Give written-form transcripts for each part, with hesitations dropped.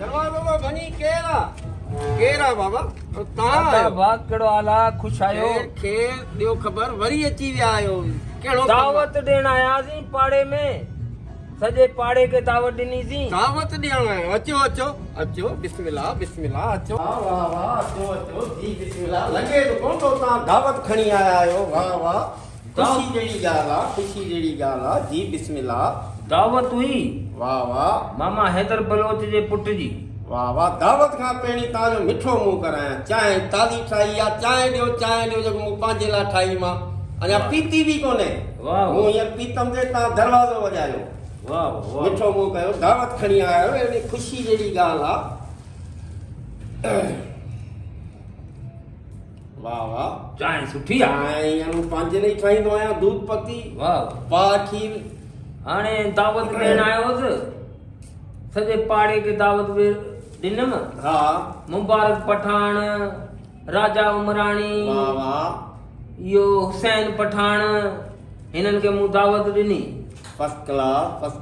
दरवाज़ो में वञी केरु आहे बाबा तव्हां वाह कहिड़ो हाल आहे खुश आहियो खेर ॾियो ख़बर वरी अची विया आहियो कहिड़ो दावत ॾियण आयासीं पाड़े में सॼे पाड़े खे दावत ॾिनीसीं दावत ॾियण आयो अचो अचो अचो बिस्मिल्लाह बिस्मिल्लाह अचो वाह वाह वाह अचो अचो जी बिस्मिल्लाह लॻे थो कोन थो तव्हां दावत खणी आया आहियो वाह वाह ख़ुशी जहिड़ी ॻाल्हि आहे ख़ुशी जहिड़ी ॻाल्हि आहे जी बिस्मिल्लाह दावत हुई वाह वाह मामा हैदर बलोच जे पुट जी वाह वाह दावत खां पहिरीं तव्हांजो मिठो मुंहुं करायां चांहि ताज़ी ठाही आहे चांहि ॾियो जेको मूं पंहिंजे लाइ ठाही मां अञा पीती बि कोन्हे वाह मूं हींअर पीतम जे तव्हां दरवाज़ो वॼायो वाह वाह मिठो मुंहुं कयो दावत खणी आया आहियो अहिड़ी ख़ुशी जहिड़ी ॻाल्हि आहे वाह वाह चांहि सुठी आहे चांहि हींअर मूं पंहिंजे लाइ ठाहींदो आहियां दूध पती वाह पा खीर हाणे दावत ॾियण आयो हुअसि सॼे पाड़े खे दावत ॾिनमि हा मुबारक पठान राजा उमराणी वाह वाह इहो हुसैन पठान हिननि खे मूं दावत ॾिनी फर्स्ट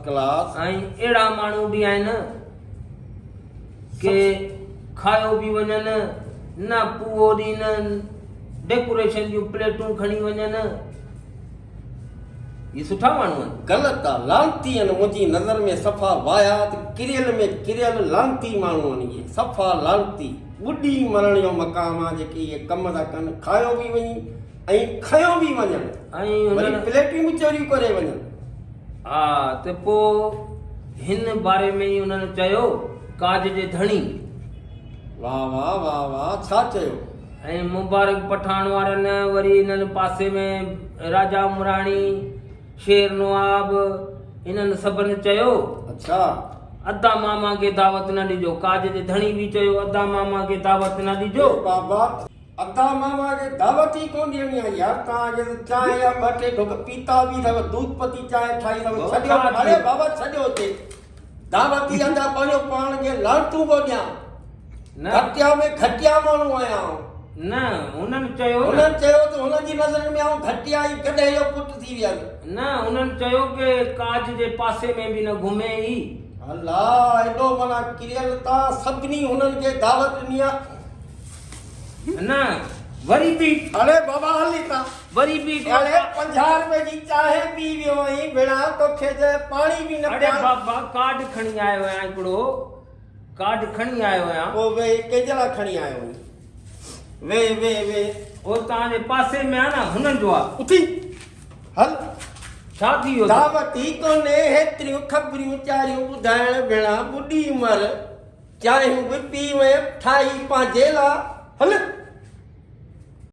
क्लास ऐं अहिड़ा माण्हू बि आहिनि के खायो बि वञनि न पुओ ॾींहं डेकोरेशन जूं प्लेटूं खणी वञनि ये सुठा माण्हू आहिनि ग़लति आहे लानती आहिनि मुंहिंजी नज़र में सफ़ा वायात किरियल में किरियल लानती माण्हू आहिनि इहे सफ़ा लानती ॿुॾी मरण जो मक़ाम आहे जेके इहे कम था कनि खायो बि वञी ऐं खयो बि वञनि ऐं वरी हुननि प्लेटूं बि चोरी करे वञनि हा त पोइ हिन बारे में ई हुननि चयो काज जे धणी वाह वाह वाह वाह छा चयो ऐं मुबारक पठान वारनि वरी हिननि पासे में राजा उमराणी शेर नवाब इन्हनि सभिनि चयो अच्छा अदा मामा खे दावत न ॾिजो काज जे धणी बि चयो अदा मामा खे दावत न ॾिजो बाबा अदा मामा खे दावत ई कोन ॾियणी आहे यार तव्हांखे चांहि या ॿ टे ढुक पीता बि अथव दूध पती चांहि ठाही अथव छॾियो अरे बाबा छॾियो हुते दावत ई अंदा पंहिंजो पाण खे लांटू पियो ॾियां न घटिया में घटिया माण्हू आहियां न हुननि चयो हुननि चयो त हुनजी नज़र में आऊं घटिया ई कॾहिं जो पुट थी वियल न हुननि चयो कि काज जे पासे में बि न घुमे ई अल्लाह एॾो माना किरियल था सभिनी हुननि खे दावत ॾिनी आहे न वरी बि अरे बाबा हली था वरी बि अरे 50 रुपए जी चांहि पी वियो आई बिना तोखे जे पाणी बि न अरे बाबा कार्ड खणी आयो आहियां हिकिड़ो कार्ड खणी आयो आहियां पोइ वे कंहिंजे लाइ खणी आयो वे वे वे उहो तव्हांजे पासे में आहे न हुननि जो आहे उथी हल छा थी वियो दावत ई कोन्हे हेतिरियूं ख़बरियूं चारियूं ॿुधाइण भेणा ॿुॾी उमिरि चांहियूं बि पी वयमि ठाही पंहिंजे लाइ हल